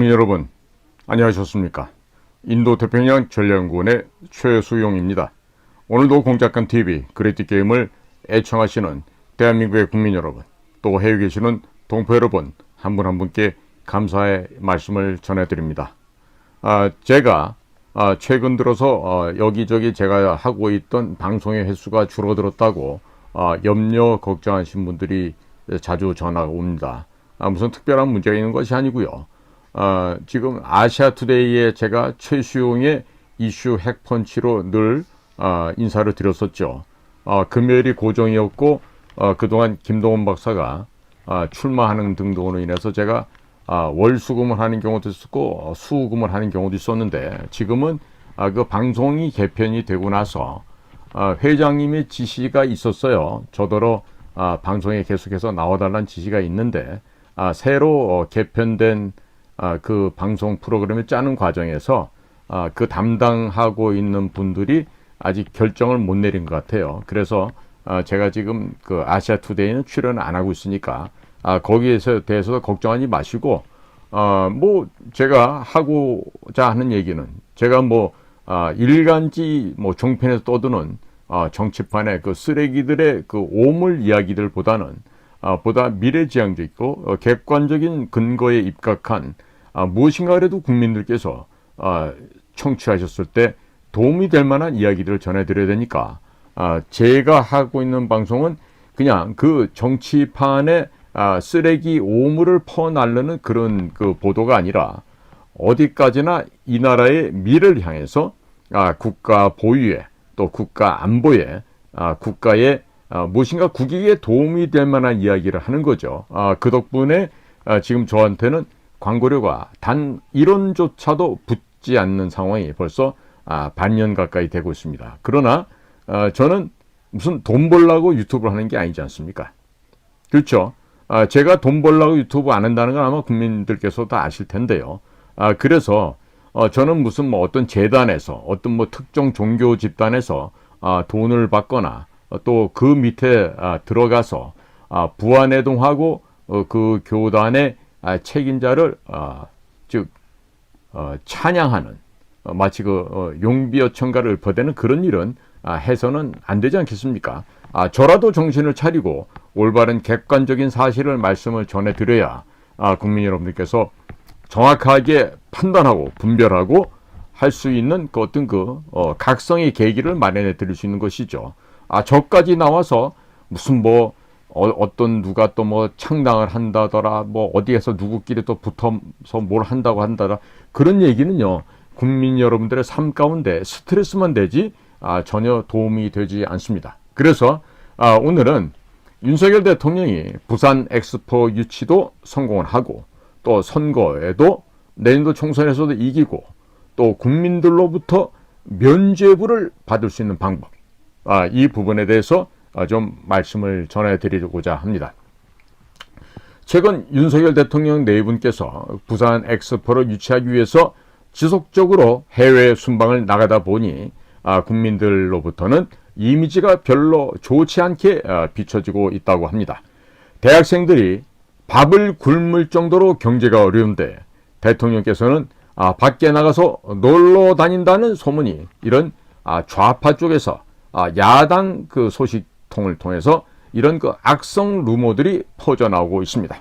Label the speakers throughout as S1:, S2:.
S1: 국민 여러분, 안녕하셨습니까? 인도태평양 전략연구원의 최수용입니다. 오늘도 공작간TV 그레이트게임을 애청하시는 대한민국의 국민 여러분, 또 해외에 계시는 동포 여러분 한 분 한 분께 감사의 말씀을 전해드립니다. 제가 최근 들어서 여기저기 제가 하고 있던 방송의 횟수가 줄어들었다고 염려 걱정하신 분들이 자주 전화가 옵니다. 무슨 특별한 문제가 있는 것이 아니고요. 지금 아시아투데이에 제가 최수용의 이슈 핵펀치로 늘 인사를 드렸었죠. 금요일이 고정이었고 그동안 김동원 박사가 출마하는 등등으로 인해서 제가 월수금을 하는 경우도 있었고 수금을 하는 경우도 있었는데, 지금은 그 방송이 개편이 되고 나서 회장님의 지시가 있었어요. 저더러 방송에 계속해서 나와달라는 지시가 있는데, 새로 개편된 그 방송 프로그램을 짜는 과정에서 그 담당하고 있는 분들이 아직 결정을 못 내린 것 같아요. 그래서 제가 지금 그 아시아투데이는 출연을 안 하고 있으니까 거기에서 대해서 걱정하지 마시고, 뭐 제가 하고자 하는 얘기는, 제가 뭐 일간지 뭐 종편에서 떠드는 정치판의 그 쓰레기들의 그 오물 이야기들보다는 보다 미래지향적이고 객관적인 근거에 입각한 무엇인가 그래도 국민들께서 청취하셨을 때 도움이 될 만한 이야기들을 전해드려야 되니까, 제가 하고 있는 방송은 그냥 그 정치판의 쓰레기 오물을 퍼날르는 그런 그 보도가 아니라, 어디까지나 이 나라의 미래를 향해서 국가 보유에, 또 국가 안보에, 국가의 무엇인가 국익에 도움이 될 만한 이야기를 하는 거죠. 그 덕분에 지금 저한테는 광고료가 단 1원조차도 붙지 않는 상황이 벌써 반년 가까이 되고 있습니다. 그러나 저는 무슨 돈 벌려고 유튜브를 하는 게 아니지 않습니까? 그렇죠? 제가 돈 벌려고 유튜브 안 한다는 건 아마 국민들께서 다 아실 텐데요. 그래서 저는 무슨 뭐 어떤 재단에서, 어떤 뭐 특정 종교 집단에서 돈을 받거나 또 그 밑에 들어가서 부안해동하고 그 교단의 책임자를 즉 찬양하는, 마치 그 용비어천가를 읊어대는 그런 일은 해서는 안 되지 않겠습니까? 저라도 정신을 차리고 올바른 객관적인 사실을 말씀을 전해드려야 국민 여러분들께서 정확하게 판단하고 분별하고 할 수 있는 그 어떤 그 각성의 계기를 마련해 드릴 수 있는 것이죠. 저까지 나와서 무슨 뭐 어떤 누가 또 뭐 창당을 한다더라, 뭐 어디에서 누구끼리 또 붙어서 뭘 한다고 한다더라, 그런 얘기는요, 국민 여러분들의 삶 가운데 스트레스만 되지 전혀 도움이 되지 않습니다. 그래서 오늘은 윤석열 대통령이 부산 엑스포 유치도 성공을 하고, 또 선거에도 내년도 총선에서도 이기고, 또 국민들로부터 면죄부를 받을 수 있는 방법, 이 부분에 대해서 좀 말씀을 전해드리고자 합니다. 최근 윤석열 대통령 네 분께서 부산 엑스포를 유치하기 위해서 지속적으로 해외 순방을 나가다 보니 국민들로부터는 이미지가 별로 좋지 않게 비춰지고 있다고 합니다. 대학생들이 밥을 굶을 정도로 경제가 어려운데 대통령께서는 밖에 나가서 놀러 다닌다는 소문이, 이런 좌파 쪽에서 야당 그 소식통을 통해서 이런 그 악성 루머들이 퍼져나오고 있습니다.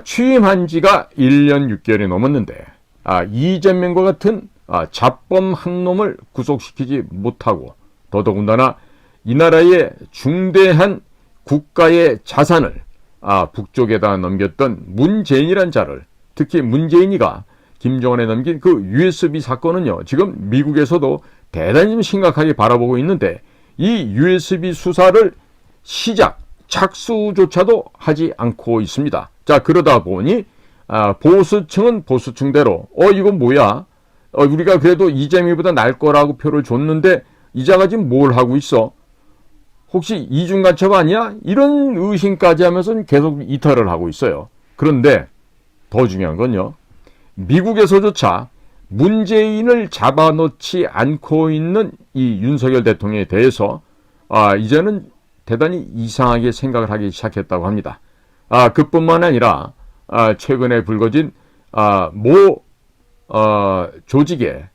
S1: 취임한 지가 1년 6개월이 넘었는데 이재명과 같은 잡범 한 놈을 구속시키지 못하고, 더더군다나 이 나라의 중대한 국가의 자산을 북쪽에다 넘겼던 문재인이란 자를, 특히 문재인이가 김정은에 넘긴 그 USB 사건은요, 지금 미국에서도 대단히 심각하게 바라보고 있는데, 이 USB 수사를 착수조차도 하지 않고 있습니다. 자, 그러다 보니 보수층은 보수층대로 이건 뭐야? 우리가 그래도 이재명보다 나을 거라고 표를 줬는데 이자가 지금 뭘 하고 있어? 혹시 이중간첩 아니야? 이런 의심까지 하면서 계속 이탈을 하고 있어요. 그런데 더 중요한 건요, 미국에서조차 문재인을 잡아놓지 않고 있는 이 윤석열 대통령에 대해서 이제는 대단히 이상하게 생각을 하기 시작했다고 합니다. 그뿐만 아니라 최근에 불거진 모 조직의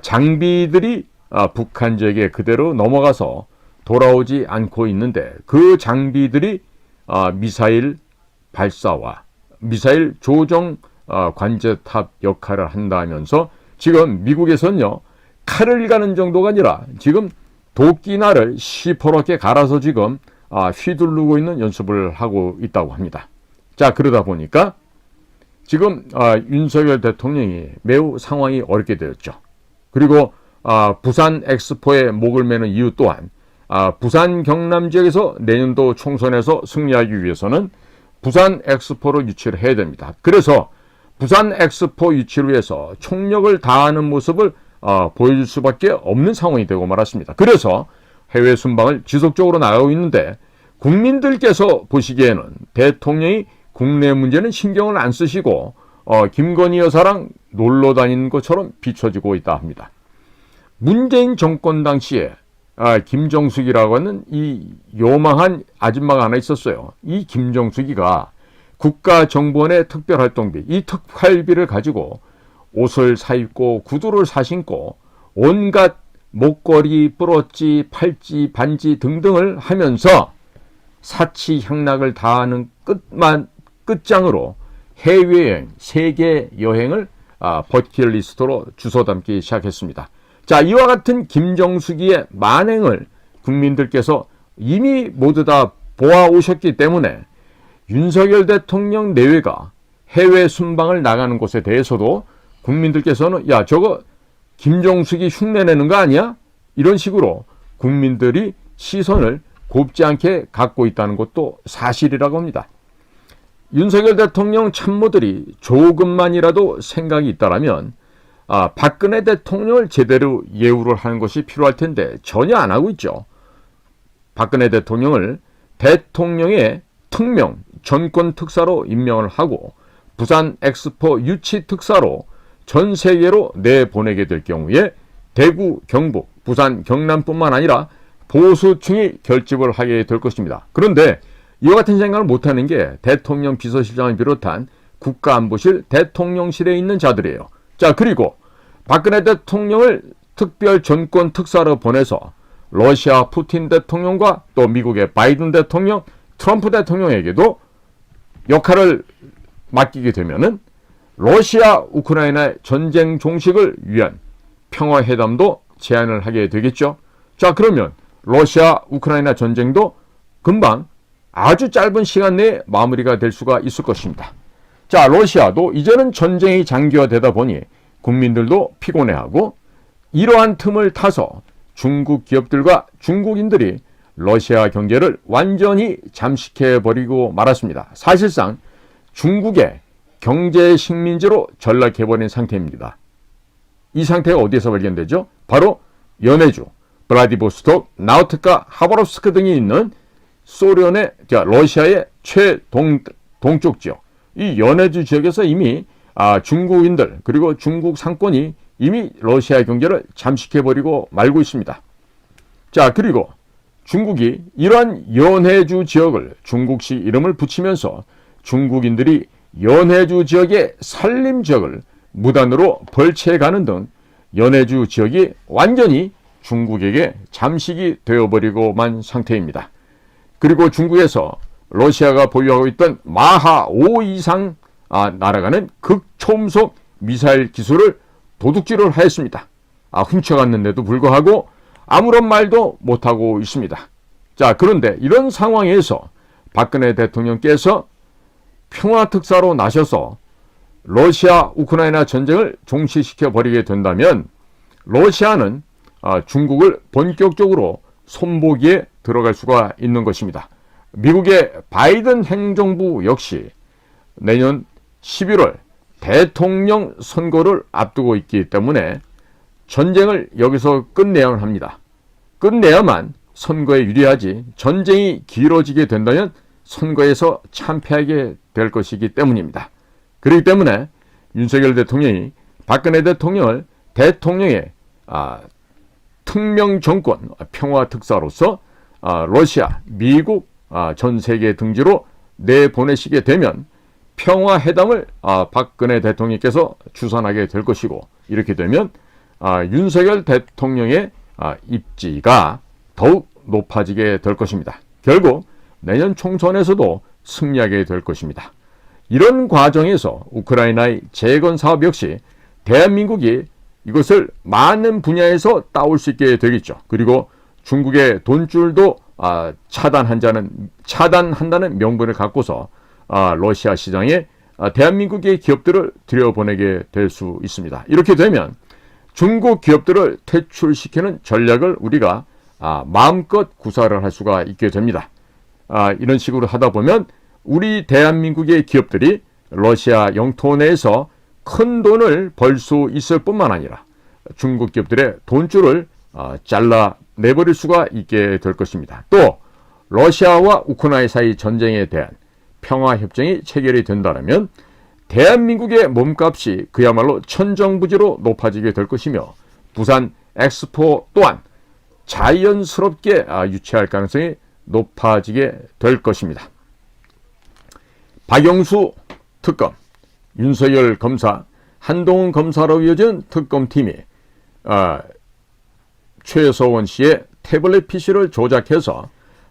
S1: 장비들이 북한 지역에 그대로 넘어가서 돌아오지 않고 있는데, 그 장비들이 미사일 발사와 미사일 조종 관제탑 역할을 한다면서 지금 미국에서는요, 칼을 가는 정도가 아니라 지금 도끼날을 시퍼렇게 갈아서 지금 휘두르고 있는 연습을 하고 있다고 합니다. 자, 그러다 보니까 지금 윤석열 대통령이 매우 상황이 어렵게 되었죠. 그리고 부산 엑스포에 목을 매는 이유 또한 부산 경남 지역에서 내년도 총선에서 승리하기 위해서는 부산 엑스포를 유치를 해야 됩니다. 그래서 부산 엑스포 유치를 위해서 총력을 다하는 모습을 보여줄 수밖에 없는 상황이 되고 말았습니다. 그래서 해외 순방을 지속적으로 나가고 있는데, 국민들께서 보시기에는 대통령이 국내 문제는 신경을 안 쓰시고 김건희 여사랑 놀러 다니는 것처럼 비춰지고 있다 합니다. 문재인 정권 당시에 김정숙이라고 하는 이 요망한 아줌마가 하나 있었어요. 이 김정숙이가 국가정보원의 특별활동비, 이 특활비를 가지고 옷을 사입고 구두를 사신고 온갖 목걸이, 브로치, 팔찌, 반지 등등을 하면서 사치향락을 다하는 끝장으로 해외여행, 세계 여행을 버킷리스트로 주워 담기 시작했습니다. 자, 이와 같은 김정숙이의 만행을 국민들께서 이미 모두 다 보아오셨기 때문에 윤석열 대통령 내외가 해외 순방을 나가는 곳에 대해서도 국민들께서는 야, 저거 김정숙이 흉내내는 거 아니야? 이런 식으로 국민들이 시선을 곱지 않게 갖고 있다는 것도 사실이라고 합니다. 윤석열 대통령 참모들이 조금만이라도 생각이 있다라면 박근혜 대통령을 제대로 예우를 하는 것이 필요할 텐데 전혀 안 하고 있죠. 박근혜 대통령을 대통령의 특명 전권 특사로 임명을 하고 부산 엑스포 유치 특사로 전 세계로 내보내게 될 경우에 대구, 경북, 부산, 경남뿐만 아니라 보수층이 결집을 하게 될 것입니다. 그런데 이와 같은 생각을 못하는 게 대통령 비서실장을 비롯한 국가안보실 대통령실에 있는 자들이에요. 자, 그리고 박근혜 대통령을 특별 전권 특사로 보내서 러시아 푸틴 대통령과 또 미국의 바이든 대통령, 트럼프 대통령에게도 역할을 맡기게 되면은 러시아 우크라이나 전쟁 종식을 위한 평화회담도 제안을 하게 되겠죠. 자, 그러면 러시아 우크라이나 전쟁도 금방 아주 짧은 시간 내에 마무리가 될 수가 있을 것입니다. 자, 러시아도 이제는 전쟁이 장기화되다 보니 국민들도 피곤해하고 이러한 틈을 타서 중국 기업들과 중국인들이 러시아 경제를 완전히 잠식해버리고 말았습니다. 사실상 중국의 경제 식민지로 전락해버린 상태입니다. 이 상태가 어디에서 발견되죠? 바로 연해주, 블라디보스톡, 나우트카, 하바롭스크 등이 있는 러시아의 최동쪽 지역, 이 연해주 지역에서 이미 중국인들 그리고 중국 상권이 이미 러시아 경제를 잠식해버리고 말고 있습니다. 자, 그리고 중국이 이러한 연해주 지역을 중국식 이름을 붙이면서 중국인들이 연해주 지역의 산림 지역을 무단으로 벌채가는 등 연해주 지역이 완전히 중국에게 잠식이 되어버리고 만 상태입니다. 그리고 중국에서 러시아가 보유하고 있던 마하 5 이상 날아가는 극초음속 미사일 기술을 도둑질을 하였습니다. 훔쳐갔는데도 불구하고 아무런 말도 못하고 있습니다. 자, 그런데 이런 상황에서 박근혜 대통령께서 평화특사로 나셔서 러시아 우크라이나 전쟁을 종식시켜 버리게 된다면 러시아는 중국을 본격적으로 손보기에 들어갈 수가 있는 것입니다. 미국의 바이든 행정부 역시 내년 11월 대통령 선거를 앞두고 있기 때문에 전쟁을 여기서 끝내야만 합니다. 끝내야만 선거에 유리하지, 전쟁이 길어지게 된다면 선거에서 참패하게 될 것이기 때문입니다. 그렇기 때문에 윤석열 대통령이 박근혜 대통령을 대통령의 특명 정권 평화 특사로서 러시아, 미국 전 세계 등지로 내보내시게 되면 평화회담을 박근혜 대통령께서 주선하게 될 것이고, 이렇게 되면 윤석열 대통령의 입지가 더욱 높아지게 될 것입니다. 결국 내년 총선에서도 승리하게 될 것입니다. 이런 과정에서 우크라이나의 재건 사업 역시 대한민국이 이것을 많은 분야에서 따올 수 있게 되겠죠. 그리고 중국의 돈줄도 차단한다는 명분을 갖고서 러시아 시장에 대한민국의 기업들을 들여보내게 될 수 있습니다. 이렇게 되면 중국 기업들을 퇴출시키는 전략을 우리가 마음껏 구사를 할 수가 있게 됩니다. 이런 식으로 하다 보면 우리 대한민국의 기업들이 러시아 영토 내에서 큰 돈을 벌 수 있을 뿐만 아니라 중국 기업들의 돈줄을 잘라내버릴 수가 있게 될 것입니다. 또 러시아와 우크라이나 사이 전쟁에 대한 평화협정이 체결이 된다면 대한민국의 몸값이 그야말로 천정부지로 높아지게 될 것이며 부산 엑스포 또한 자연스럽게 유치할 가능성이 높아지게 될 것입니다. 박영수 특검, 윤석열 검사, 한동훈 검사로 이어진 특검팀이 최서원 씨의 태블릿 PC를 조작해서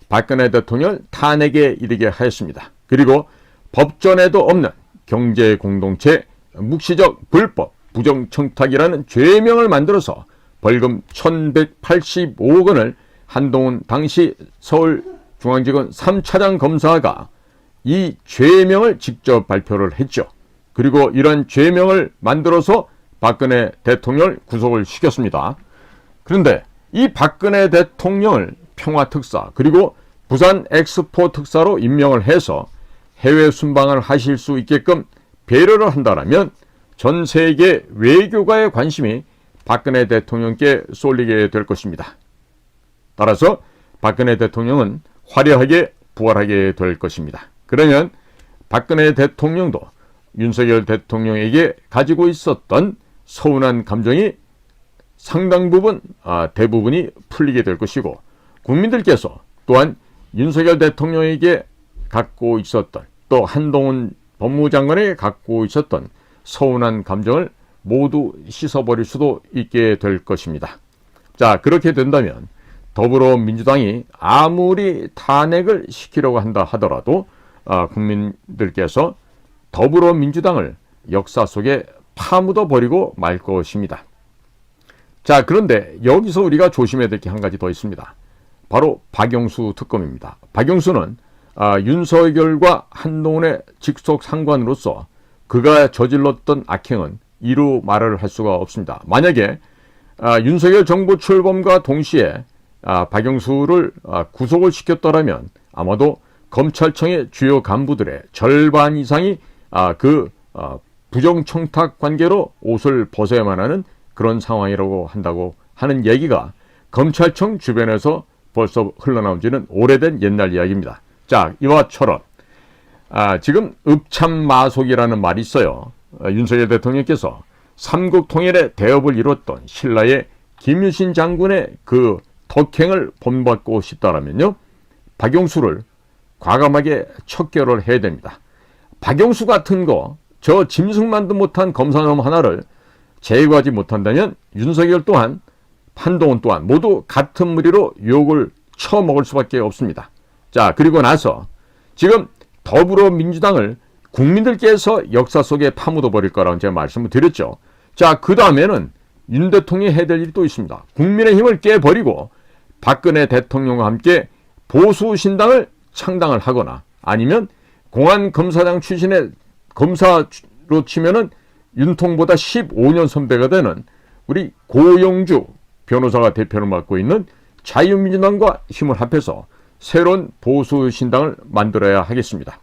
S1: 박근혜 대통령을 탄핵에 이르게 하였습니다. 그리고 법전에도 없는 경제공동체 묵시적 불법 부정청탁이라는 죄명을 만들어서 벌금 1185억 원을 한동훈 당시 서울중앙지검 3차장 검사가 이 죄명을 직접 발표를 했죠. 그리고 이런 죄명을 만들어서 박근혜 대통령을 구속을 시켰습니다. 그런데 이 박근혜 대통령을 평화특사 그리고 부산 엑스포 특사로 임명을 해서 해외 순방을 하실 수 있게끔 배려를 한다면 전 세계 외교가의 관심이 박근혜 대통령께 쏠리게 될 것입니다. 따라서 박근혜 대통령은 화려하게 부활하게 될 것입니다. 그러면 박근혜 대통령도 윤석열 대통령에게 가지고 있었던 서운한 감정이 상당 부분, 대부분이 풀리게 될 것이고 국민들께서 또한 윤석열 대통령에게 갖고 있었던 또 한동훈 법무장관에게 갖고 있었던 서운한 감정을 모두 씻어버릴 수도 있게 될 것입니다. 자, 그렇게 된다면 더불어민주당이 아무리 탄핵을 시키려고 한다 하더라도 국민들께서 더불어민주당을 역사 속에 파묻어 버리고 말 것입니다. 자, 그런데 여기서 우리가 조심해야 될 게 한 가지 더 있습니다. 바로 박영수 특검입니다. 박영수는 윤석열과 한동훈의 직속 상관으로서 그가 저질렀던 악행은 이루 말을 할 수가 없습니다. 만약에 윤석열 정부 출범과 동시에 박영수를 구속을 시켰더라면 아마도 검찰청의 주요 간부들의 절반 이상이 그 부정청탁 관계로 옷을 벗어야만 하는 그런 상황이라고 한다고 하는 얘기가 검찰청 주변에서 벌써 흘러나온 지는 오래된 옛날 이야기입니다. 자, 이와처럼 지금 읍참마속이라는 말이 있어요. 윤석열 대통령께서 삼국통일의 대업을 이뤘던 신라의 김유신 장군의 그 덕행을 본받고 싶다라면요, 박영수를 과감하게 척결을 해야 됩니다. 박영수 같은 저 짐승만도 못한 검사놈 하나를 제거하지 못한다면 윤석열 또한 한동훈 또한 모두 같은 무리로 욕을 쳐먹을 수밖에 없습니다. 자, 그리고 나서 지금 더불어민주당을 국민들께서 역사 속에 파묻어 버릴 거라고 제가 말씀을 드렸죠. 자, 그 다음에는 윤 대통령이 해야 될 일이 또 있습니다. 국민의힘을 깨버리고 박근혜 대통령과 함께 보수신당을 창당을 하거나 아니면 공안검사장 출신의 검사로 치면은 윤통보다 15년 선배가 되는 우리 고영주 변호사가 대표를 맡고 있는 자유민주당과 힘을 합해서 새로운 보수신당을 만들어야 하겠습니다.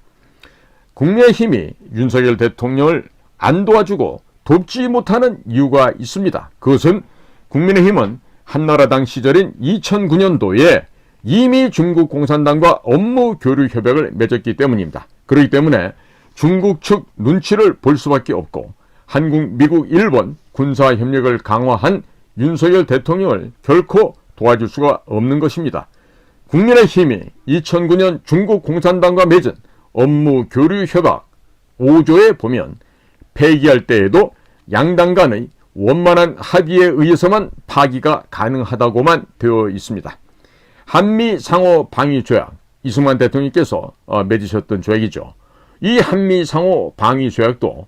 S1: 국민의힘이 윤석열 대통령을 안 도와주고 돕지 못하는 이유가 있습니다. 그것은 국민의힘은 한나라당 시절인 2009년도에 이미 중국 공산당과 업무 교류 협약을 맺었기 때문입니다. 그렇기 때문에 중국 측 눈치를 볼 수밖에 없고 한국, 미국, 일본 군사 협력을 강화한 윤석열 대통령을 결코 도와줄 수가 없는 것입니다. 국민의힘이 2009년 중국 공산당과 맺은 업무 교류 협약 5조에 보면 폐기할 때에도 양당 간의 원만한 합의에 의해서만 파기가 가능하다고만 되어 있습니다. 한미 상호 방위 조약, 이승만 대통령께서 맺으셨던 조약이죠. 이 한미 상호 방위 조약도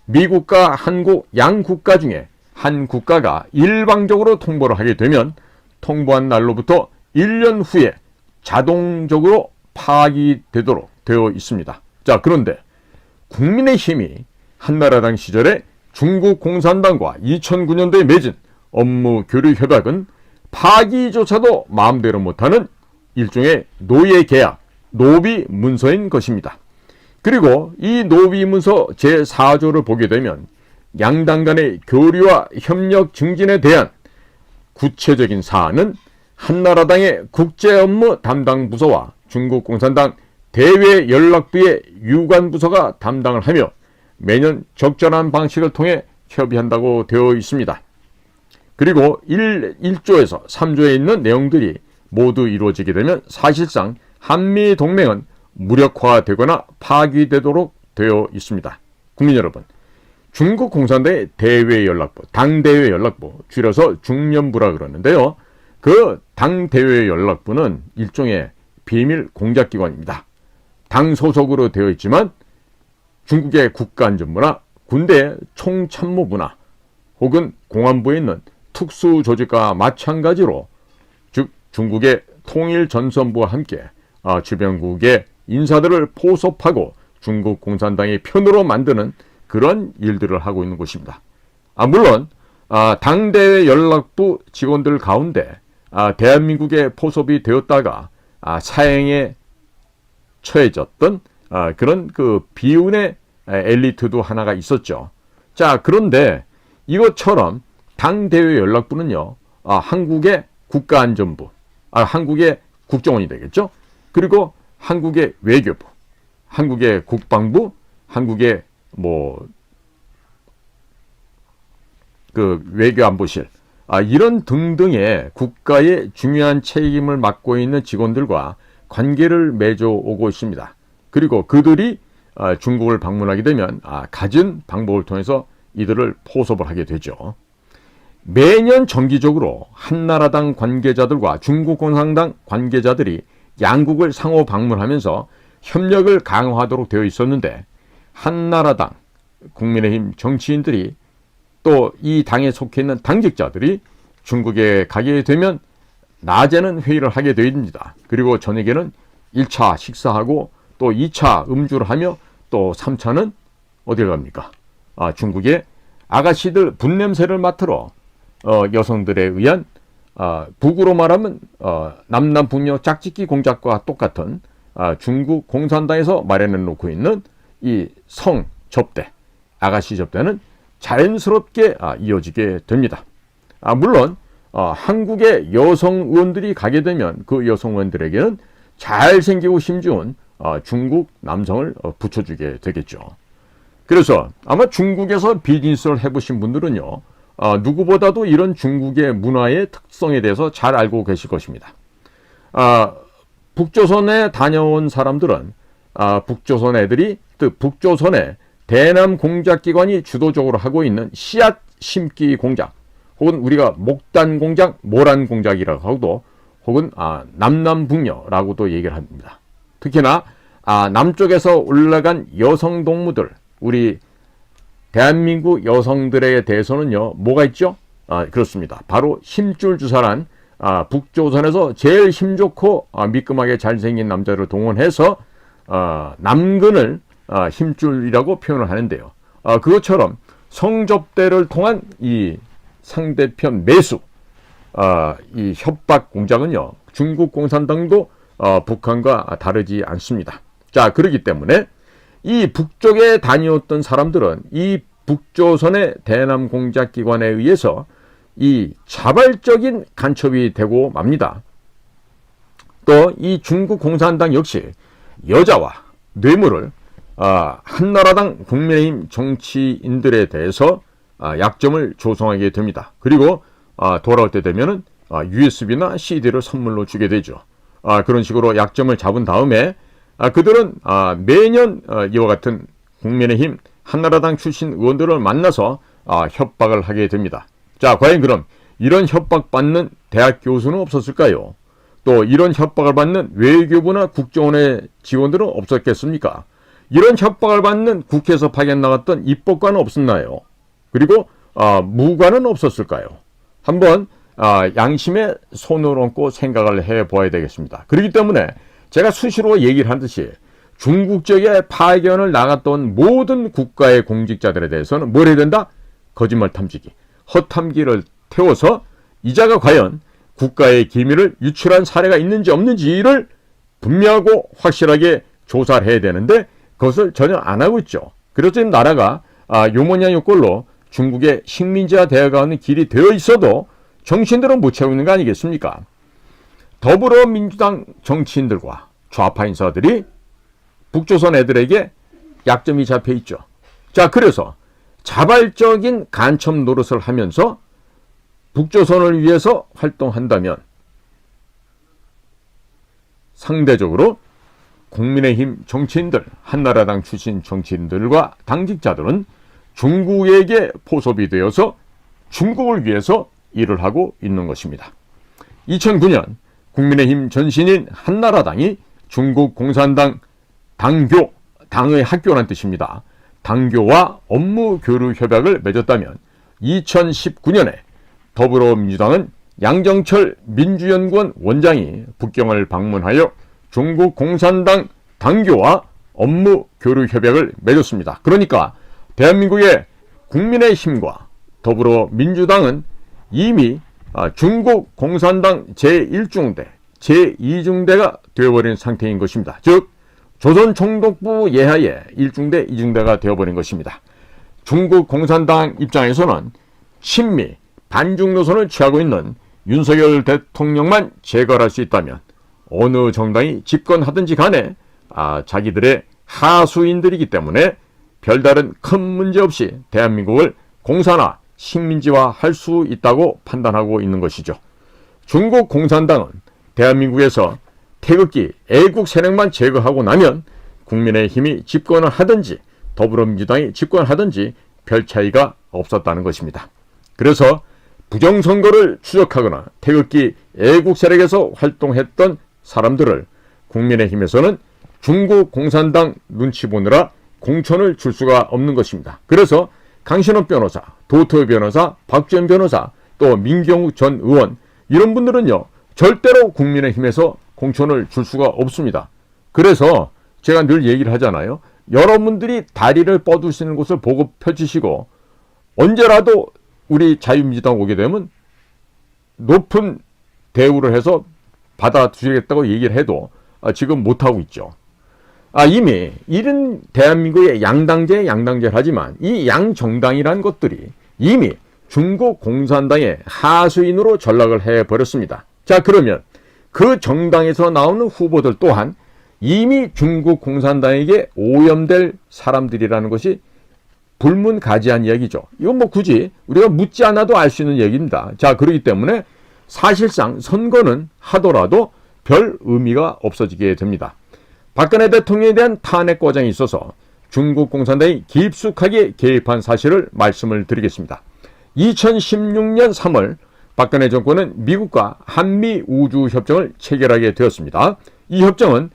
S1: 미국과 한국 양 국가 중에 한 국가가 일방적으로 통보를 하게 되면 통보한 날로부터 1년 후에 자동적으로 파기되도록 되어 있습니다. 자, 그런데 국민의힘이 한나라당 시절에 중국 공산당과 2009년도에 맺은 업무 교류 협약은 파기조차도 마음대로 못하는 일종의 노예 계약, 노비 문서인 것입니다. 그리고 이 노비 문서 제4조를 보게 되면 양당 간의 교류와 협력 증진에 대한 구체적인 사안은 한나라당의 국제업무 담당 부서와 중국 공산당 대외연락부의 유관부서가 담당을 하며 매년 적절한 방식을 통해 협의한다고 되어 있습니다. 그리고 1조에서 3조에 있는 내용들이 모두 이루어지게 되면 사실상 한미동맹은 무력화되거나 파기되도록 되어 있습니다. 국민 여러분, 중국 공산당의 대외연락부, 당대외연락부, 줄여서 중연부라 그러는데요. 그 당대외연락부는 일종의 비밀 공작기관입니다. 당 소속으로 되어 있지만 중국의 국가안전부나 군대 총참모부나 혹은 공안부에 있는 특수조직과 마찬가지로 즉 중국의 통일전선부와 함께 주변국의 인사들을 포섭하고 중국 공산당의 편으로 만드는 그런 일들을 하고 있는 곳입니다. 물론 당대외 연락부 직원들 가운데 대한민국에 포섭이 되었다가 사형에 처해졌던 그런 그 비운의 엘리트도 하나가 있었죠. 자, 그런데 이것처럼 당대외 연락부는요, 한국의 국가안전부, 한국의 국정원이 되겠죠. 그리고 한국의 외교부, 한국의 국방부, 한국의 그 외교안보실, 이런 등등의 국가의 중요한 책임을 맡고 있는 직원들과 관계를 맺어오고 있습니다. 그리고 그들이 중국을 방문하게 되면 갖은 방법을 통해서 이들을 포섭을 하게 되죠. 매년 정기적으로 한나라당 관계자들과 중국 공산당 관계자들이 양국을 상호 방문하면서 협력을 강화하도록 되어 있었는데 한나라당, 국민의힘 정치인들이 또 이 당에 속해 있는 당직자들이 중국에 가게 되면 낮에는 회의를 하게 됩니다. 그리고 저녁에는 1차 식사하고 또 2차 음주를 하며 또 3차는 어딜 갑니까? 중국의 아가씨들 분냄새를 맡으러 여성들에 의한 북으로 말하면 남남북녀 짝짓기 공작과 똑같은 중국 공산당에서 마련해 놓고 있는 이 성 접대, 아가씨 접대는 자연스럽게 이어지게 됩니다. 물론 한국의 여성 의원들이 가게 되면 그 여성 의원들에게는 잘생기고 힘좋은 중국 남성을 붙여주게 되겠죠. 그래서 아마 중국에서 비즈니스를 해보신 분들은요, 누구보다도 이런 중국의 문화의 특성에 대해서 잘 알고 계실 것입니다. 북조선에 다녀온 사람들은 북조선 애들이 북조선의 대남 공작기관이 주도적으로 하고 있는 씨앗 심기 공작, 혹은 우리가 목단 공작, 모란 공작이라고 하고도 혹은 남남북녀라고도 얘기를 합니다. 특히나 남쪽에서 올라간 여성 동무들, 우리 대한민국 여성들에 대해서는요, 뭐가 있죠? 그렇습니다. 바로 힘줄 주사란 북조선에서 제일 힘좋고 미끈하게 잘생긴 남자를 동원해서 남근을 힘줄이라고 표현을 하는데요. 그것처럼 성접대를 통한 이 상대편 매수, 이 협박 공작은요, 중국 공산당도 북한과 다르지 않습니다. 자, 그렇기 때문에 이 북쪽에 다녀왔던 사람들은 이 북조선의 대남 공작기관에 의해서 이 자발적인 간첩이 되고 맙니다. 또 이 중국 공산당 역시 여자와 뇌물을 한나라당 국민의힘 정치인들에 대해서 약점을 조성하게 됩니다. 그리고 돌아올 때 되면은 USB나 CD를 선물로 주게 되죠. 그런 식으로 약점을 잡은 다음에 그들은 매년 이와 같은 국민의힘, 한나라당 출신 의원들을 만나서 협박을 하게 됩니다. 자, 과연 그럼 이런 협박받는 대학 교수는 없었을까요? 또 이런 협박을 받는 외교부나 국정원의 직원들은 없었겠습니까? 이런 협박을 받는 국회에서 파견 나갔던 입법관은 없었나요? 그리고 무관은 없었을까요? 한번 양심에 손을 얹고 생각을 해봐야 되겠습니다. 그렇기 때문에 제가 수시로 얘기를 하듯이 중국 지역에 파견을 나갔던 모든 국가의 공직자들에 대해서는 뭘 해야 된다? 거짓말 탐지기, 허탐기를 태워서 이자가 과연 국가의 기밀을 유출한 사례가 있는지 없는지를 분명하고 확실하게 조사를 해야 되는데 그것을 전혀 안 하고 있죠. 그래서 지금 나라가 요모냐 요꼴로 중국의 식민지화 되어가는 길이 되어 있어도 정치인들은 못 채우는 거 아니겠습니까? 더불어민주당 정치인들과 좌파 인사들이 북조선 애들에게 약점이 잡혀 있죠. 자, 그래서 자발적인 간첩 노릇을 하면서 북조선을 위해서 활동한다면 상대적으로 국민의힘 정치인들, 한나라당 출신 정치인들과 당직자들은 중국에게 포섭이 되어서 중국을 위해서 일을 하고 있는 것입니다. 2009년 국민의힘 전신인 한나라당이 중국 공산당 당교, 당의 학교란 뜻입니다. 당교와 업무 교류 협약을 맺었다면 2019년에 더불어민주당은 양정철 민주연구원 원장이 북경을 방문하여 중국 공산당 당교와 업무 교류 협약을 맺었습니다. 그러니까 대한민국의 국민의힘과 더불어민주당은 이미 중국 공산당 제1중대, 제2중대가 되어버린 상태인 것입니다. 즉 조선총독부 예하의 1중대, 2중대가 되어버린 것입니다. 중국 공산당 입장에서는 친미, 반중 노선을 취하고 있는 윤석열 대통령만 제거할 수 있다면 어느 정당이 집권하든지 간에 자기들의 하수인들이기 때문에 별다른 큰 문제 없이 대한민국을 공산화, 식민지화 할 수 있다고 판단하고 있는 것이죠. 중국 공산당은 대한민국에서 태극기, 애국 세력만 제거하고 나면 국민의힘이 집권을 하든지 더불어민주당이 집권을 하든지 별 차이가 없었다는 것입니다. 그래서 부정선거를 추적하거나 태극기, 애국 세력에서 활동했던 사람들을 국민의힘에서는 중국 공산당 눈치 보느라 공천을 줄 수가 없는 것입니다. 그래서 강신업 변호사, 도토 변호사, 박지원 변호사, 또 민경욱 전 의원 이런 분들은요 절대로 국민의힘에서 공천을 줄 수가 없습니다. 그래서 제가 늘 얘기를 하잖아요. 여러분들이 다리를 뻗으시는 곳을 보고 펼치시고 언제라도 우리 자유민주당 오게 되면 높은 대우를 해서 받아주겠다고 얘기를 해도 지금 못하고 있죠. 이미 이런 대한민국의 양당제를 하지만 이 양정당이라는 것들이 이미 중국 공산당의 하수인으로 전락을 해버렸습니다. 자, 그러면 그 정당에서 나오는 후보들 또한 이미 중국 공산당에게 오염될 사람들이라는 것이 불문가지한 이야기죠. 이건 뭐 굳이 우리가 묻지 않아도 알 수 있는 얘기입니다. 자, 그렇기 때문에 사실상 선거는 하더라도 별 의미가 없어지게 됩니다. 박근혜 대통령에 대한 탄핵 과정에 있어서 중국 공산당이 깊숙하게 개입한 사실을 말씀을 드리겠습니다. 2016년 3월 박근혜 정권은 미국과 한미 우주협정을 체결하게 되었습니다. 이 협정은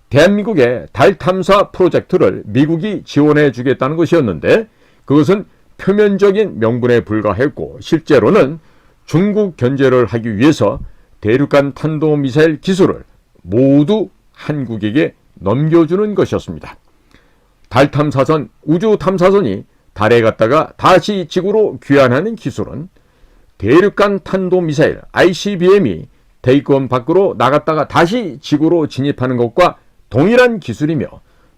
S1: 대한민국의 달 탐사 프로젝트를 미국이 지원해 주겠다는 것이었는데 그것은 표면적인 명분에 불과했고 실제로는 중국 견제를 하기 위해서 대륙간 탄도미사일 기술을 모두 한국에게 넘겨주는 것이었습니다. 달 탐사선, 우주 탐사선이 달에 갔다가 다시 지구로 귀환하는 기술은 대륙간 탄도미사일 ICBM이 대기권 밖으로 나갔다가 다시 지구로 진입하는 것과 동일한 기술이며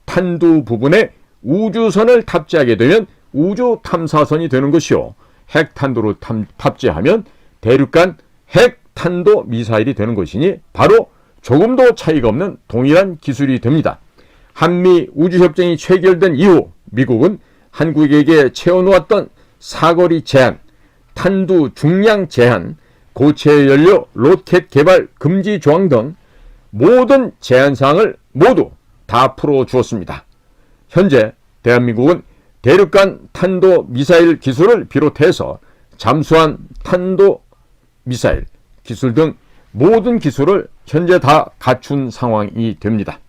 S1: 탄두 부분에 우주선을 탑재하게 되면 우주 탐사선이 되는 것이요. 핵탄두로 탑재하면 대륙간 핵탄도 미사일이 되는 것이니 바로 조금도 차이가 없는 동일한 기술이 됩니다. 한미 우주협정이 체결된 이후 미국은 한국에게 채워놓았던 사거리 제한, 탄두 중량 제한, 고체 연료 로켓 개발 금지 조항 등 모든 제한사항을 모두 다 풀어주었습니다. 현재 대한민국은 대륙간 탄도미사일 기술을 비롯해서 잠수함 탄도미사일 기술 등 모든 기술을 현재 다 갖춘 상황이 됩니다.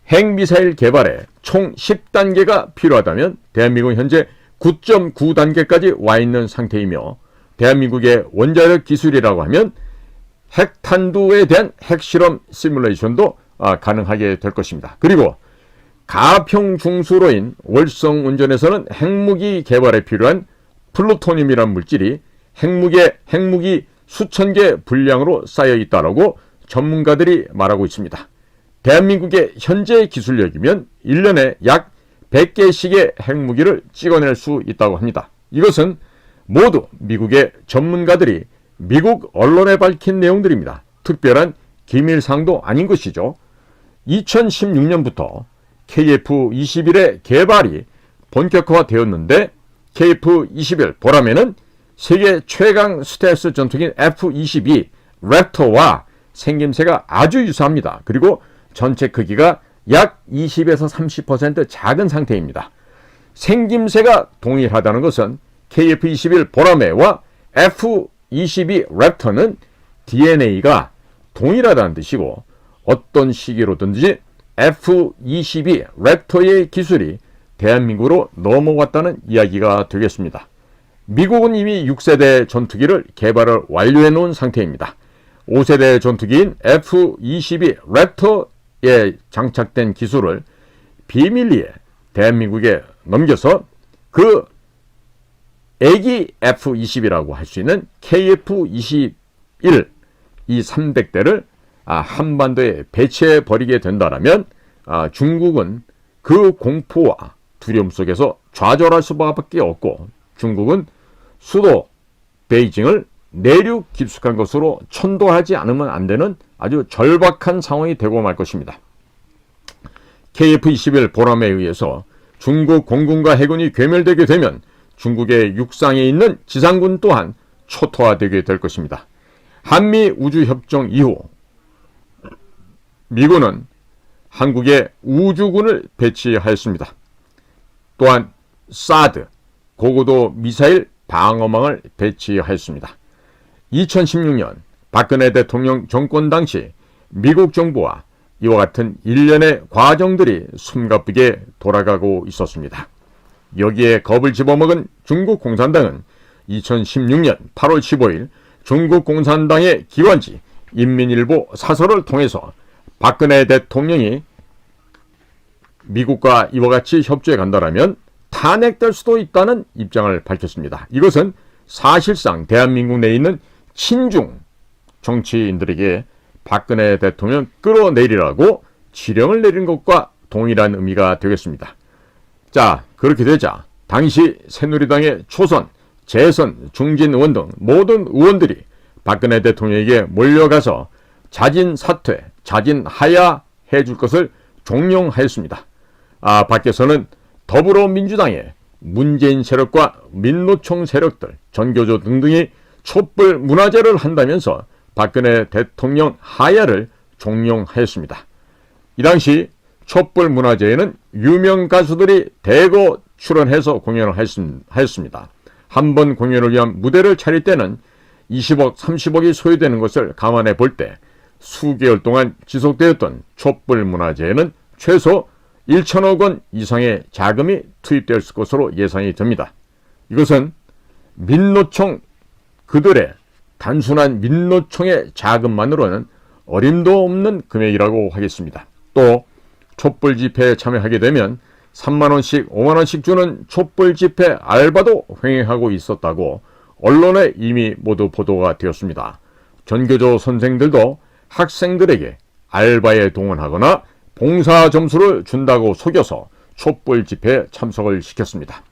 S1: 핵미사일 개발에 총 10단계가 필요하다면 대한민국은 현재 9.9단계까지 와 있는 상태이며, 대한민국의 원자력 기술이라고 하면 핵탄두에 대한 핵실험 시뮬레이션도 가능하게 될 것입니다. 그리고 가평 중수로인 월성 원전에서는 핵무기 개발에 필요한 플루토늄이라는 물질이 핵무기 수천 개 분량으로 쌓여 있다라고 전문가들이 말하고 있습니다. 대한민국의 현재 기술력이면 1년에 약 100개씩의 핵무기를 찍어낼 수 있다고 합니다. 이것은 모두 미국의 전문가들이 미국 언론에 밝힌 내용들입니다. 특별한 기밀사항도 아닌 것이죠. 2016년부터 KF-21의 개발이 본격화되었는데, KF-21 보라매는 세계 최강 스텔스 전투기인 F-22 랩터와 생김새가 아주 유사합니다. 그리고 전체 크기가 약 20에서 30% 작은 상태입니다. 생김새가 동일하다는 것은 KF-21 보라매와 F-22 랩터는 DNA가 동일하다는 뜻이고, 어떤 시기로든지 F-22 랩터의 기술이 대한민국으로 넘어왔다는 이야기가 되겠습니다. 미국은 이미 6세대 전투기를 개발을 완료해 놓은 상태입니다. 5세대 전투기인 F-22 랩터에 장착된 기술을 비밀리에 대한민국에 넘겨서 그 애기 F-20이라고 할 수 있는 KF-21 이 300대를 한반도에 배치해 버리게 된다면 중국은 그 공포와 두려움 속에서 좌절할 수밖에 없고, 중국은 수도 베이징을 내륙 깊숙한 것으로 천도하지 않으면 안 되는 아주 절박한 상황이 되고 말 것입니다. KF-21 보람에 의해서 중국 공군과 해군이 괴멸되게 되면 중국의 육상에 있는 지상군 또한 초토화되게 될 것입니다. 한미 우주협정 이후 미군은 한국에 우주군을 배치하였습니다. 또한 사드 고고도 미사일 방어망을 배치하였습니다. 2016년 박근혜 대통령 정권 당시 미국 정부와 이와 같은 일련의 과정들이 숨가쁘게 돌아가고 있었습니다. 여기에 겁을 집어먹은 중국 공산당은 2016년 8월 15일 중국 공산당의 기관지 인민일보 사설을 통해서 박근혜 대통령이 미국과 이와 같이 협조해 간다라면 탄핵될 수도 있다는 입장을 밝혔습니다. 이것은 사실상 대한민국 내에 있는 친중 정치인들에게 박근혜 대통령 끌어내리라고 지령을 내린 것과 동일한 의미가 되겠습니다. 자, 그렇게 되자 당시 새누리당의 초선, 재선, 중진 의원 등 모든 의원들이 박근혜 대통령에게 몰려가서 자진 사퇴, 자진 하야해 줄 것을 종용하였습니다. 밖에서는 더불어민주당의 문재인 세력과 민노총 세력들, 전교조 등등이 촛불 문화제를 한다면서 박근혜 대통령 하야를 종용하였습니다. 이 당시 촛불 문화제에는 유명 가수들이 대거 출연해서 공연을 하였습니다. 한 번 공연을 위한 무대를 차릴 때는 20억, 30억이 소요되는 것을 감안해 볼 때 수개월 동안 지속되었던 촛불 문화제에는 최소 1천억 원 이상의 자금이 투입될 것으로 예상이 됩니다. 이것은 민노총 그들의 단순한 민노총의 자금만으로는 어림도 없는 금액이라고 하겠습니다. 또 촛불 집회에 참여하게 되면 3만원씩 5만원씩 주는 촛불 집회 알바도 횡행하고 있었다고 언론에 이미 모두 보도가 되었습니다. 전교조 선생들도 학생들에게 알바에 동원하거나 봉사 점수를 준다고 속여서 촛불 집회에 참석을 시켰습니다.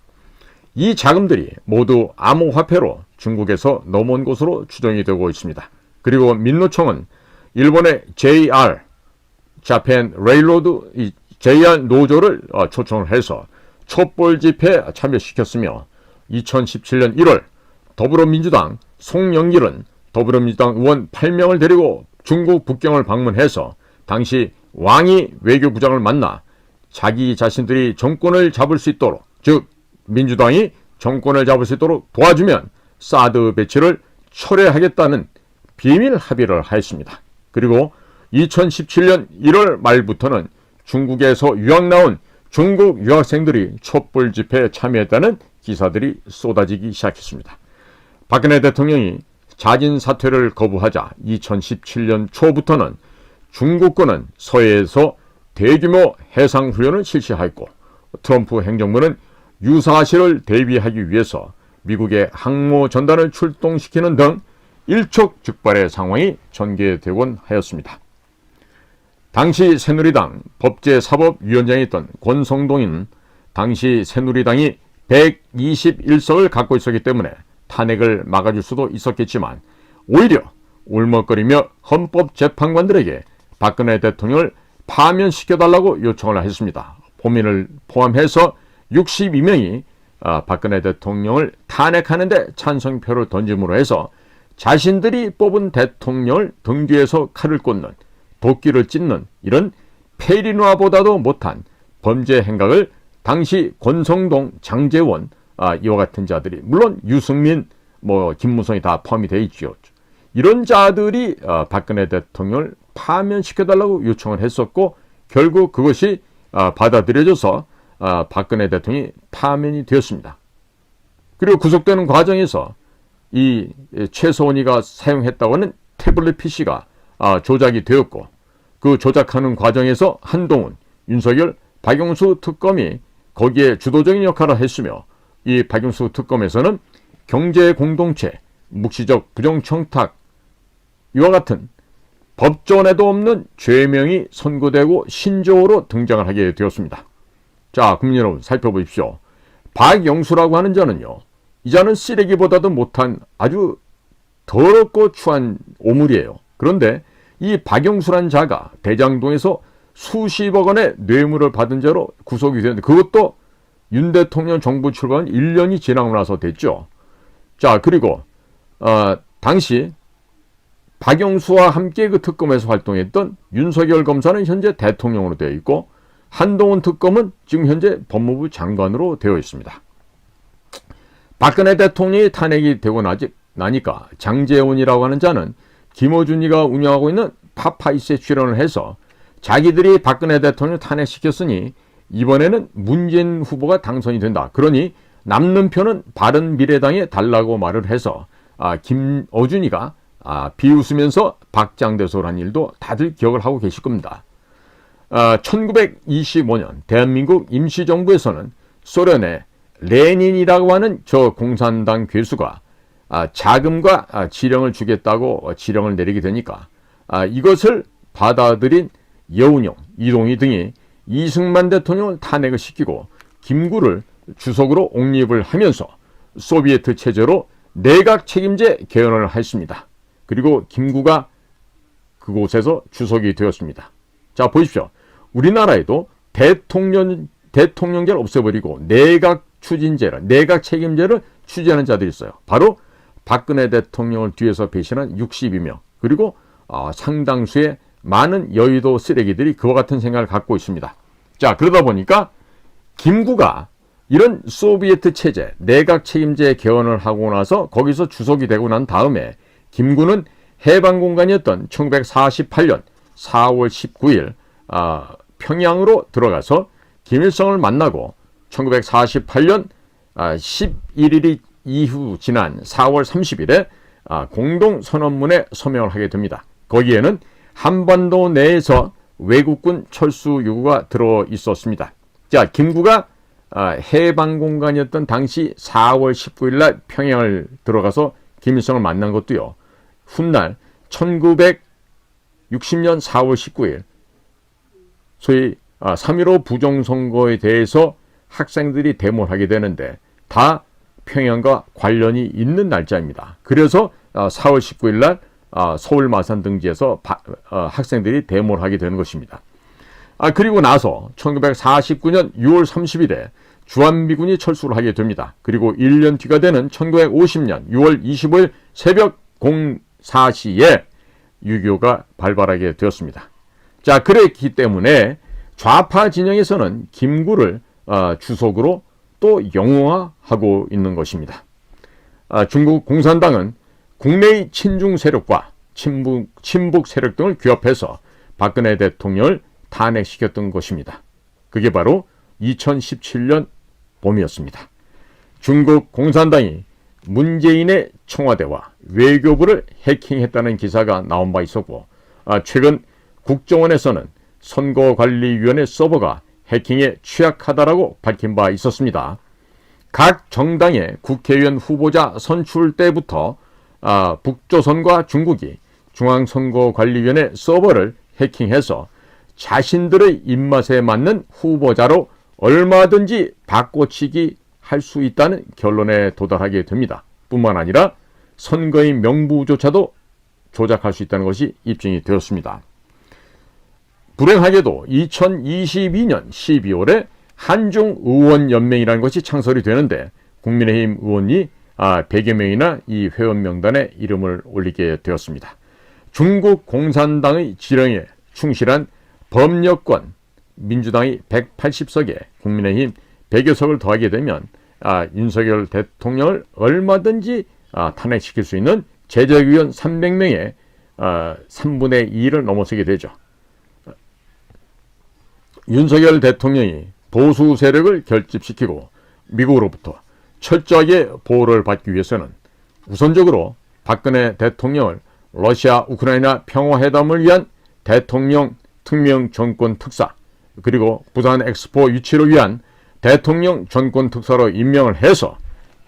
S1: 이 자금들이 모두 암호화폐로 중국에서 넘어온 것으로 추정이 되고 있습니다. 그리고 민노총은 일본의 JR, 자펜 레일로드, JR 노조를 초청을 해서 촛불 집회에 참여시켰으며 2017년 1월 더불어민주당 송영길은 더불어민주당 의원 8명을 데리고 중국 북경을 방문해서 당시 왕이 외교부장을 만나 자기 자신들이 정권을 잡을 수 있도록, 즉 민주당이 정권을 잡을 수 있도록 도와주면 사드 배치를 철회하겠다는 비밀 합의를 하였습니다. 그리고 2017년 1월 말부터는 중국에서 유학 나온 중국 유학생들이 촛불 집회에 참여했다는 기사들이 쏟아지기 시작했습니다. 박근혜 대통령이 자진 사퇴를 거부하자 2017년 초부터는 중국군은 서해에서 대규모 해상훈련을 실시하였고, 트럼프 행정부는 유사시를 대비하기 위해서 미국의 항모 전단을 출동시키는 등 일촉즉발의 상황이 전개되곤 하였습니다. 당시 새누리당 법제사법위원장이었던 권성동은 당시 새누리당이 121석을 갖고 있었기 때문에 탄핵을 막아줄 수도 있었겠지만, 오히려 울먹거리며 헌법재판관들에게 박근혜 대통령을 파면시켜달라고 요청을 했습니다. 범인을 포함해서 62명이 박근혜 대통령을 탄핵하는데 찬성표를 던짐으로 해서 자신들이 뽑은 대통령을 등 뒤에서 칼을 꽂는, 도끼를 찢는 이런 페리누아보다도 못한 범죄 행각을 당시 권성동, 장제원 이와 같은 자들이, 물론 유승민, 김무성이 다 포함이 되어 있죠. 이런 자들이 박근혜 대통령을 파면시켜달라고 요청을 했었고, 결국 그것이 받아들여져서 박근혜 대통령이 파면이 되었습니다. 그리고 구속되는 과정에서 이 최서원이가 사용했다고 하는 태블릿 PC가 조작이 되었고, 그 조작하는 과정에서 한동훈, 윤석열, 박영수 특검이 거기에 주도적인 역할을 했으며, 이 박영수 특검에서는 경제공동체, 묵시적 부정청탁 이와 같은 법전에도 없는 죄명이 선고되고 신조어로 등장을 하게 되었습니다. 자, 국민 여러분 살펴보십시오. 박영수라고 하는 자는요, 이 자는 쓰레기보다도 못한 아주 더럽고 추한 오물이에요. 그런데 이 박영수란 자가 대장동에서 수십억 원의 뇌물을 받은 자로 구속이 되는데, 그것도 윤 대통령 정부 출범 1년이 지나고 나서 됐죠. 자, 그리고 당시 박영수와 함께 그 특검에서 활동했던 윤석열 검사는 현재 대통령으로 되어 있고, 한동훈 특검은 지금 현재 법무부 장관으로 되어 있습니다. 박근혜 대통령이 탄핵이 되고 나니까 장제원이라고 하는 자는 김어준이가 운영하고 있는 파파이스에 출연을 해서 자기들이 박근혜 대통령을 탄핵시켰으니 이번에는 문재인 후보가 당선이 된다, 그러니 남는 표는 바른미래당에 달라고 말을 해서 김어준이가 비웃으면서 박장대소를 한 일도 다들 기억을 하고 계실 겁니다. 1925년 대한민국 임시정부에서는 소련의 레닌이라고 하는 저 공산당 괴수가 자금과 지령을 주겠다고 지령을 내리게 되니까 이것을 받아들인 여운형, 이동희 등이 이승만 대통령을 탄핵을 시키고 김구를 주석으로 옹립을 하면서 소비에트 체제로 내각 책임제 개헌을 했습니다. 그리고 김구가 그곳에서 주석이 되었습니다. 자, 보십시오. 우리나라에도 대통령제를 없애버리고 내각 추진제를, 내각 책임제를 추진하는 자들이 있어요. 바로 박근혜 대통령을 뒤에서 배신한 62명, 그리고 상당수의 많은 여의도 쓰레기들이 그와 같은 생각을 갖고 있습니다. 자, 그러다 보니까 김구가 이런 소비에트 체제, 내각 책임제 개헌을 하고 나서 거기서 주석이 되고 난 다음에 김구는 해방공간이었던 1948년 4월 19일 평양으로 들어가서 김일성을 만나고 1948년 11일이 이후 지난 4월 30일에 공동선언문에 서명을 하게 됩니다. 거기에는 한반도 내에서 외국군 철수 요구가 들어 있었습니다. 자, 김구가 해방공간이었던 당시 4월 19일 날 평양을 들어가서 김일성을 만난 것도요, 훗날 1960년 4월 19일 소위 3.15 부정선거에 대해서 학생들이 데모를 하게 되는데 다 평양과 관련이 있는 날짜입니다. 그래서 4월 19일 날 서울 마산 등지에서 학생들이 데모를 하게 되는 것입니다. 그리고 나서 1949년 6월 30일에 주한미군이 철수를 하게 됩니다. 그리고 1년 뒤가 되는 1950년 6월 25일 새벽 04시에 6.25가 발발하게 되었습니다. 자, 그랬기 때문에 좌파 진영에서는 김구를 주석으로 또 영웅화하고 있는 것입니다. 중국 공산당은 국내의 친중 세력과 친북 세력 등을 규합해서 박근혜 대통령을 탄핵시켰던 것입니다. 그게 바로 2017년 봄이었습니다. 중국 공산당이 문재인의 청와대와 외교부를 해킹했다는 기사가 나온 바 있었고, 최근 국정원에서는 선거관리위원회 서버가 해킹에 취약하다라고 밝힌 바 있었습니다. 각 정당의 국회의원 후보자 선출 때부터 북조선과 중국이 중앙선거관리위원회 서버를 해킹해서 자신들의 입맛에 맞는 후보자로 얼마든지 바꿔치기 할 수 있다는 결론에 도달하게 됩니다. 뿐만 아니라 선거의 명부조차도 조작할 수 있다는 것이 입증이 되었습니다. 불행하게도 2022년 12월에 한중의원연맹이라는 것이 창설이 되는데 국민의힘 의원이 100여 명이나 이 회원 명단에 이름을 올리게 되었습니다. 중국 공산당의 지령에 충실한 범여권 민주당이 180석에 국민의힘 100여 석을 더하게 되면 윤석열 대통령을 얼마든지 탄핵시킬 수 있는 제적의원 300명의 3분의 2를 넘어서게 되죠. 윤석열 대통령이 보수 세력을 결집시키고 미국으로부터 철저하게 보호를 받기 위해서는 우선적으로 박근혜 대통령을 러시아 우크라이나 평화회담을 위한 대통령 특명 전권 특사, 그리고 부산 엑스포 유치를 위한 대통령 전권 특사로 임명을 해서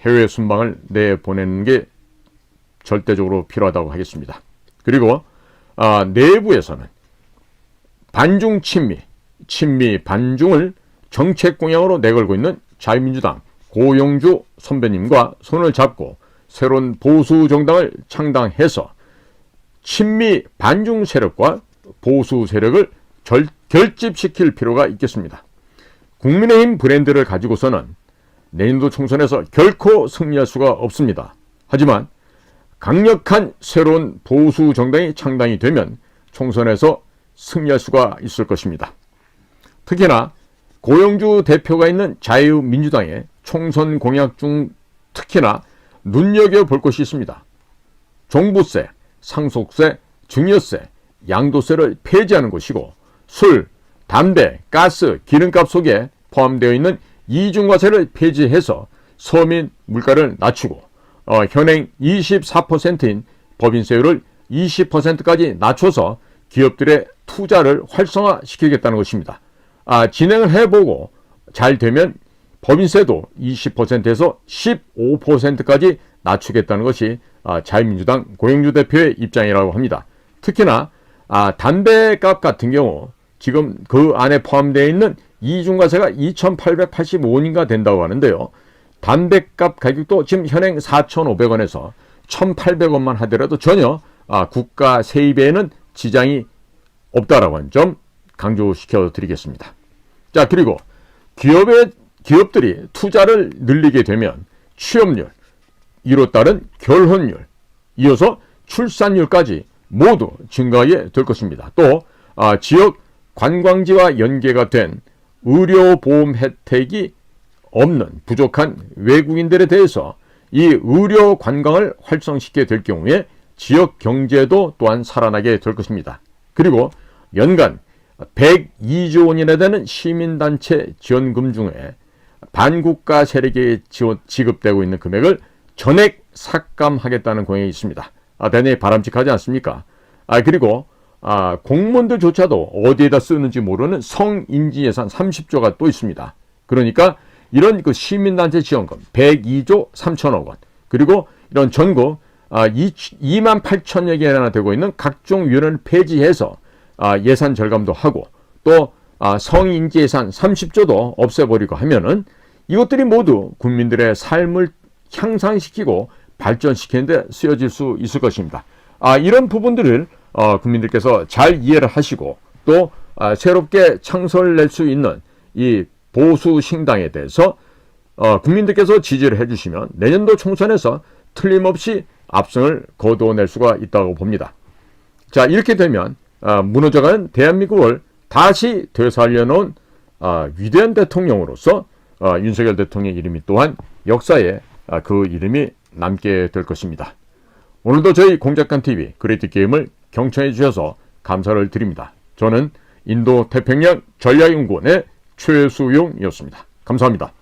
S1: 해외 순방을 내보내는 게 절대적으로 필요하다고 하겠습니다. 그리고 내부에서는 반중 친미 반중을 정책 공약으로 내걸고 있는 자유민주당 고용주 선배님과 손을 잡고 새로운 보수 정당을 창당해서 친미 반중 세력과 보수 세력을 결집시킬 필요가 있겠습니다. 국민의힘 브랜드를 가지고서는 내년도 총선에서 결코 승리할 수가 없습니다. 하지만 강력한 새로운 보수 정당이 창당이 되면 총선에서 승리할 수가 있을 것입니다. 특히나 고영주 대표가 있는 자유민주당의 총선 공약 중 특히나 눈여겨볼 것이 있습니다. 종부세, 상속세, 증여세, 양도세를 폐지하는 것이고, 술, 담배, 가스, 기름값 속에 포함되어 있는 이중과세를 폐지해서 서민 물가를 낮추고 현행 24%인 법인세율을 20%까지 낮춰서 기업들의 투자를 활성화시키겠다는 것입니다. 진행을 해보고 잘 되면 법인세도 20%에서 15%까지 낮추겠다는 것이 자유민주당 고영주 대표의 입장이라고 합니다. 특히나 담배값 같은 경우 지금 그 안에 포함되어 있는 이중과세가 2,885원인가 된다고 하는데요. 담배값 가격도 지금 현행 4,500원에서 1,800원만 하더라도 전혀 국가 세입에는 지장이 없다라고 하는 점 강조시켜 드리겠습니다. 자, 그리고 기업들이 투자를 늘리게 되면 취업률, 이로 따른 결혼율, 이어서 출산율까지 모두 증가하게 될 것입니다. 또 지역 관광지와 연계가 된 의료보험 혜택이 없는 부족한 외국인들에 대해서 이 의료 관광을 활성시키게 될 경우에 지역 경제도 또한 살아나게 될 것입니다. 그리고 연간 102조 원이나 되는 시민단체 지원금 중에 반국가 세력에 지급되고 있는 금액을 전액 삭감하겠다는 공약이 있습니다. 대단히 바람직하지 않습니까? 그리고 공무원들조차도 어디에다 쓰는지 모르는 성인지 예산 30조가 또 있습니다. 그러니까 이런 그 시민단체 지원금 102조 3천억 원, 그리고 이런 전국 2만 8천여 개나 되고 있는 각종 위원회를 폐지해서 예산 절감도 하고, 또 성인지 예산 30조도 없애버리고 하면은 이것들이 모두 국민들의 삶을 향상시키고 발전시키는 데 쓰여질 수 있을 것입니다. 이런 부분들을 국민들께서 잘 이해를 하시고, 또 새롭게 창설될 수 있는 이 보수 신당에 대해서 국민들께서 지지를 해주시면 내년도 총선에서 틀림없이 압승을 거둬낼 수가 있다고 봅니다. 자, 이렇게 되면 무너져가는 대한민국을 다시 되살려놓은 위대한 대통령으로서 윤석열 대통령의 이름이 또한 역사에 그 이름이 남게 될 것입니다. 오늘도 저희 공작관TV 그레이트게임을 경청해 주셔서 감사를 드립니다. 저는 인도 태평양 전략연구원의 최수용이었습니다. 감사합니다.